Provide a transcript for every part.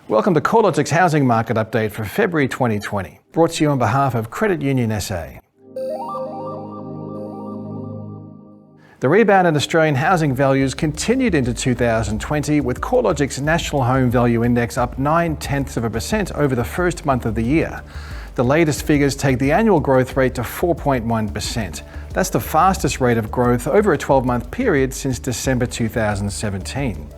Welcome to CoreLogic's Housing Market Update for February 2020, brought to you on behalf of Credit Union SA. The rebound in Australian housing values continued into 2020, with CoreLogic's National Home Value Index up 0.9% over the first month of the year. The latest figures take the annual growth rate to 4.1%. That's the fastest rate of growth over a 12-month period since December 2017.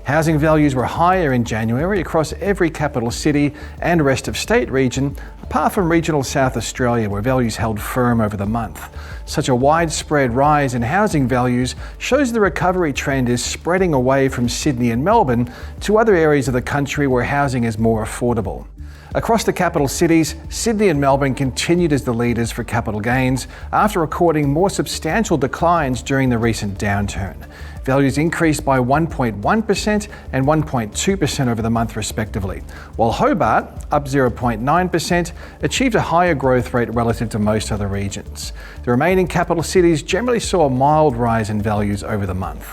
Housing values were higher in January across every capital city and rest of state region, apart from regional South Australia, where values held firm over the month. Such a widespread rise in housing values shows the recovery trend is spreading away from Sydney and Melbourne to other areas of the country where housing is more affordable. Across the capital cities, Sydney and Melbourne continued as the leaders for capital gains after recording more substantial declines during the recent downturn. Values increased by 1.1% and 1.2% over the month respectively, while Hobart, up 0.9%, achieved a higher growth rate relative to most other regions. The remaining capital cities generally saw a mild rise in values over the month.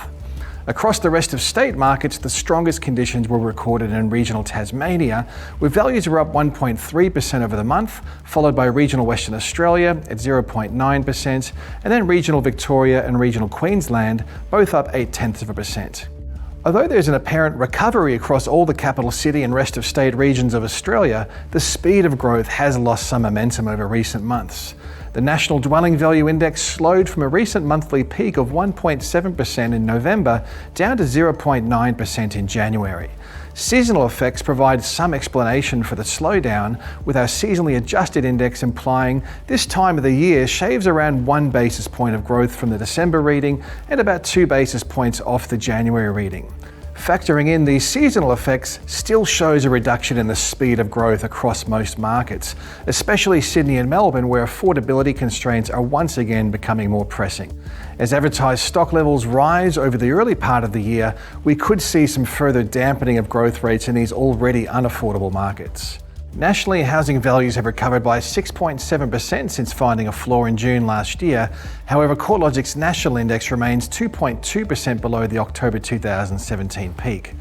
Across the rest of state markets, the strongest conditions were recorded in regional Tasmania, where values were up 1.3% over the month, followed by regional Western Australia at 0.9%, and then regional Victoria and regional Queensland, both up 0.8%. Although there's an apparent recovery across all the capital city and rest of state regions of Australia, the speed of growth has lost some momentum over recent months. The National Dwelling Value Index slowed from a recent monthly peak of 1.7% in November down to 0.9% in January. Seasonal effects provide some explanation for the slowdown, with our seasonally adjusted index implying this time of the year shaves around 1 basis point of growth from the December reading and about 2 basis points off the January reading. Factoring in these seasonal effects still shows a reduction in the speed of growth across most markets, especially Sydney and Melbourne, where affordability constraints are once again becoming more pressing. As advertised stock levels rise over the early part of the year, we could see some further dampening of growth rates in these already unaffordable markets. Nationally, housing values have recovered by 6.7% since finding a floor in June last year. However, CoreLogic's national index remains 2.2% below the October 2017 peak.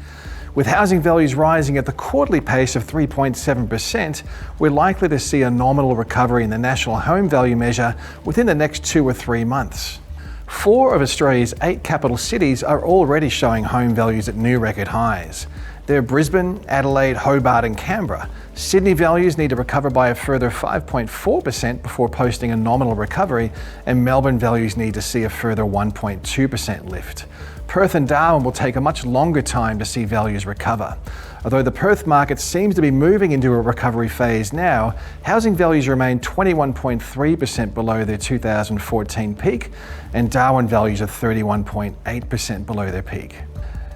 With housing values rising at the quarterly pace of 3.7%, we're likely to see a nominal recovery in the national home value measure within the next 2 or 3 months. 4 of Australia's 8 capital cities are already showing home values at new record highs. They're Brisbane, Adelaide, Hobart and Canberra. Sydney values need to recover by a further 5.4% before posting a nominal recovery, and Melbourne values need to see a further 1.2% lift. Perth and Darwin will take a much longer time to see values recover. Although the Perth market seems to be moving into a recovery phase now, housing values remain 21.3% below their 2014 peak, and Darwin values are 31.8% below their peak.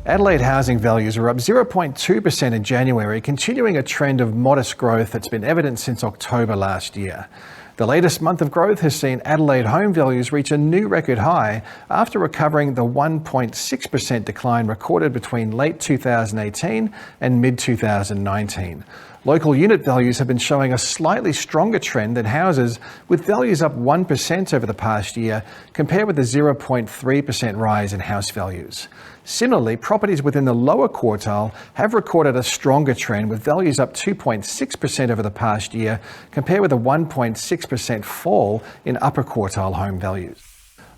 Adelaide housing values are up 0.2% in January, continuing a trend of modest growth that's been evident since October last year. The latest month of growth has seen Adelaide home values reach a new record high after recovering the 1.6% decline recorded between late 2018 and mid-2019. Local unit values have been showing a slightly stronger trend than houses, with values up 1% over the past year, compared with the 0.3% rise in house values. Similarly, properties within the lower quartile have recorded a stronger trend, with values up 2.6% over the past year, compared with a 1.6% fall in upper quartile home values.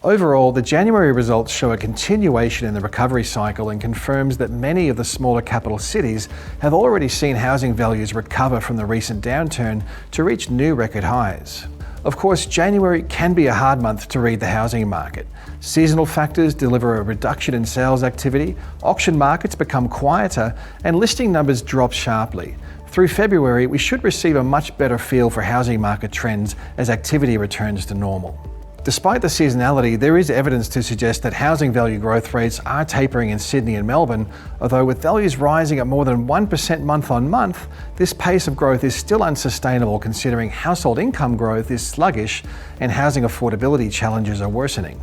Overall, the January results show a continuation in the recovery cycle and confirms that many of the smaller capital cities have already seen housing values recover from the recent downturn to reach new record highs. Of course, January can be a hard month to read the housing market. Seasonal factors deliver a reduction in sales activity, auction markets become quieter, and listing numbers drop sharply. Through February, we should receive a much better feel for housing market trends as activity returns to normal. Despite the seasonality, there is evidence to suggest that housing value growth rates are tapering in Sydney and Melbourne, although with values rising at more than 1% month on month, this pace of growth is still unsustainable considering household income growth is sluggish and housing affordability challenges are worsening.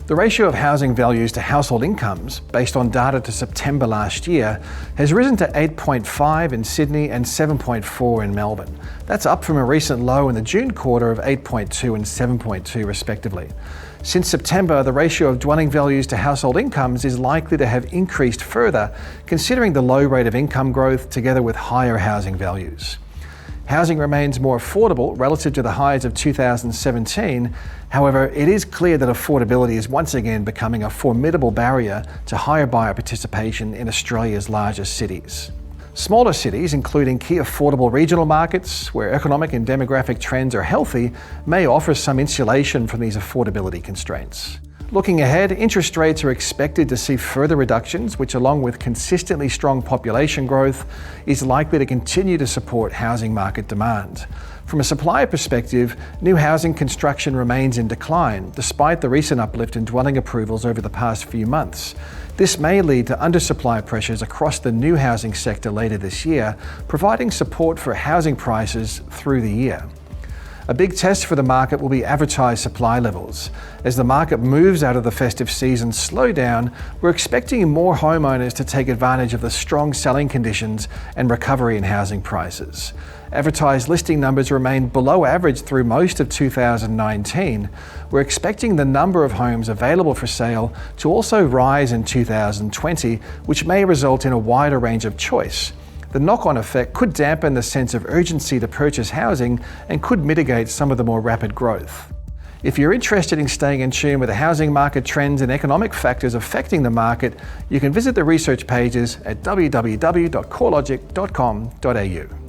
The ratio of housing values to household incomes, based on data to September last year, has risen to 8.5 in Sydney and 7.4 in Melbourne. That's up from a recent low in the June quarter of 8.2 and 7.2 respectively. Since September, the ratio of dwelling values to household incomes is likely to have increased further, considering the low rate of income growth together with higher housing values. Housing remains more affordable relative to the highs of 2017. However, it is clear that affordability is once again becoming a formidable barrier to higher buyer participation in Australia's largest cities. Smaller cities, including key affordable regional markets where economic and demographic trends are healthy, may offer some insulation from these affordability constraints. Looking ahead, interest rates are expected to see further reductions, which along with consistently strong population growth, is likely to continue to support housing market demand. From a supply perspective, new housing construction remains in decline, despite the recent uplift in dwelling approvals over the past few months. This may lead to undersupply pressures across the new housing sector later this year, providing support for housing prices through the year. A big test for the market will be advertised supply levels. As the market moves out of the festive season slowdown, we're expecting more homeowners to take advantage of the strong selling conditions and recovery in housing prices. Advertised listing numbers remain below average through most of 2019. We're expecting the number of homes available for sale to also rise in 2020, which may result in a wider range of choice. The knock-on effect could dampen the sense of urgency to purchase housing and could mitigate some of the more rapid growth. If you're interested in staying in tune with the housing market trends and economic factors affecting the market, you can visit the research pages at www.corelogic.com.au.